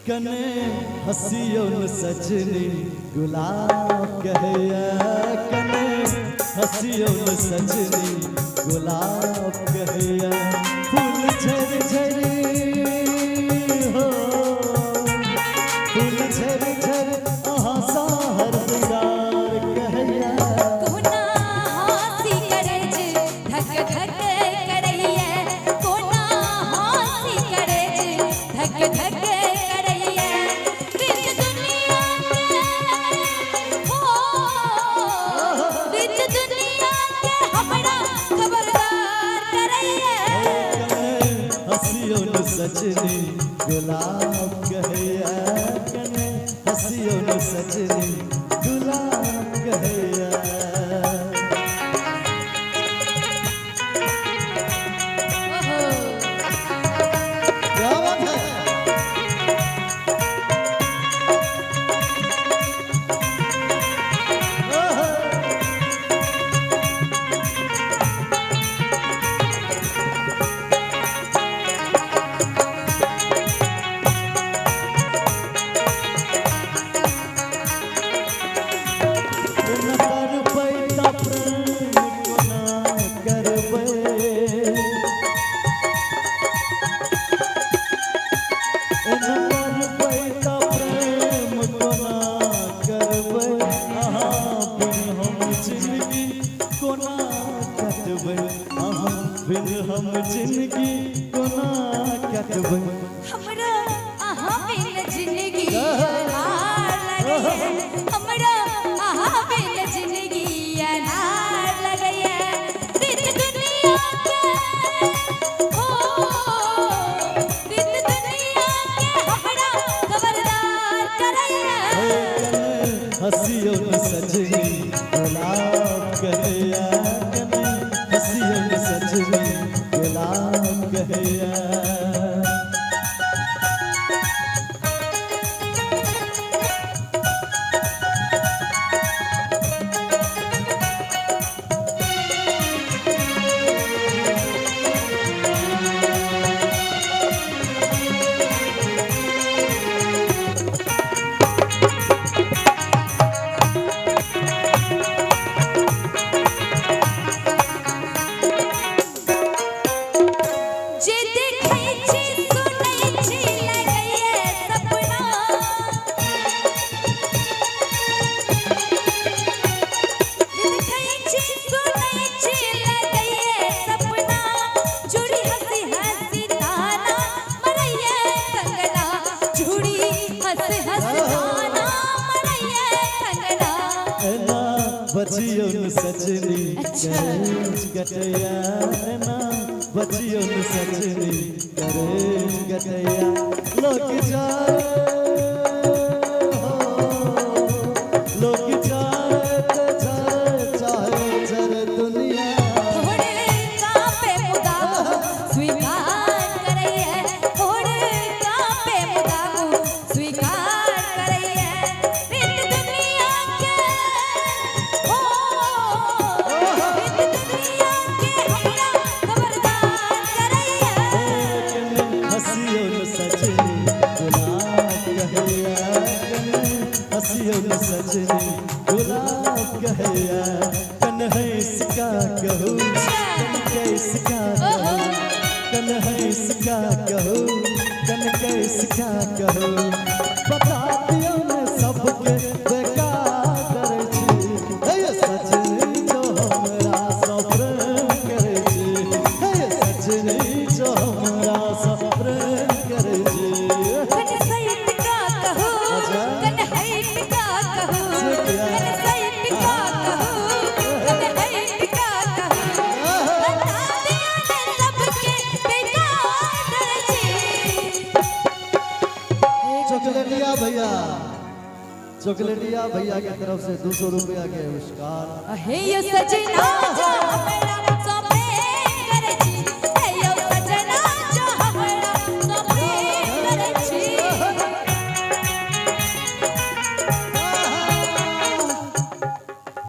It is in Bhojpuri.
कने हसियो न सजनी गुलाब कहया कने हसियो न सजनी गुलाब कहया फूल झर झरी हो फूल झर झर आहा साहर दिगार कहया कोना हासी करे जे धक धक करैया कोना हासी करे जे धक धक करैया बिन दुनिया के हो बिन दुनिया के हमरा खबरदार करैया हसियो न सजनी गुलाब कहया कने हसियो न सजनी गुलाब कहया क्या बात है न कर पैता प्रेम कोना करबै न कर पैता प्रेम कोना करबै अहाँ बिन हम जिंदगी कोना कटबै अहाँ बिन हम जिंदगी कोना कटबै हमरा आहा बिन जिंदगी अनार लगैया हमरा आहा बिन जिंदगी अनार लगैया बिन दुनिया के हो बिन दुनिया के हमरा खबरदार करैया हसियो न सजनी गुलाब कहया कने हसियो न सजनी गुलाब कहया जे देखै छी सुनै छी लगैया सपना जे देखै छी सुनै छी लगैया सपना जुड़ी हंसी हंसी ताना मरैया कंगना जुड़ी हंसी हंसी ताना मरैया कंगना एना बचियो न सजनी करेज गटया एना बचियो न सजनी करेज गटया लोक जाए हो लोक जाए ते जाए चाहे जर दुनिया थोड़े कांपे मुदामू स्वीकार करैया थोड़े कांपे मुदामू स्वीकार करैया बिन दुनिया के हो बिन दुनिया के हमरा खबरदार करैया हसियो न सजनी गुलाब कहया कने हसियो न सजनी गुलाब कहया कन हंस का कहूँ कन कैस का कहूँ कन हंस का कहूँ कन कैस का कहूँ बता दियो न सबके बेकार करे छी हे सजनी जो हमरा सब प्रेम करे छी हे सजनी जो हमरा सब प्रेम करे छी कन सैत का कहूँ कन हैत का कहूँ कन सैत का कहूँ कन हैत का कहूँ बता दिया ने सबके बेकार छी चॉकलेटिया भैया चॉकलेटिया भैया की तरफ से 200 रुपया के पुरस्कार हे यो सजना जा मेरा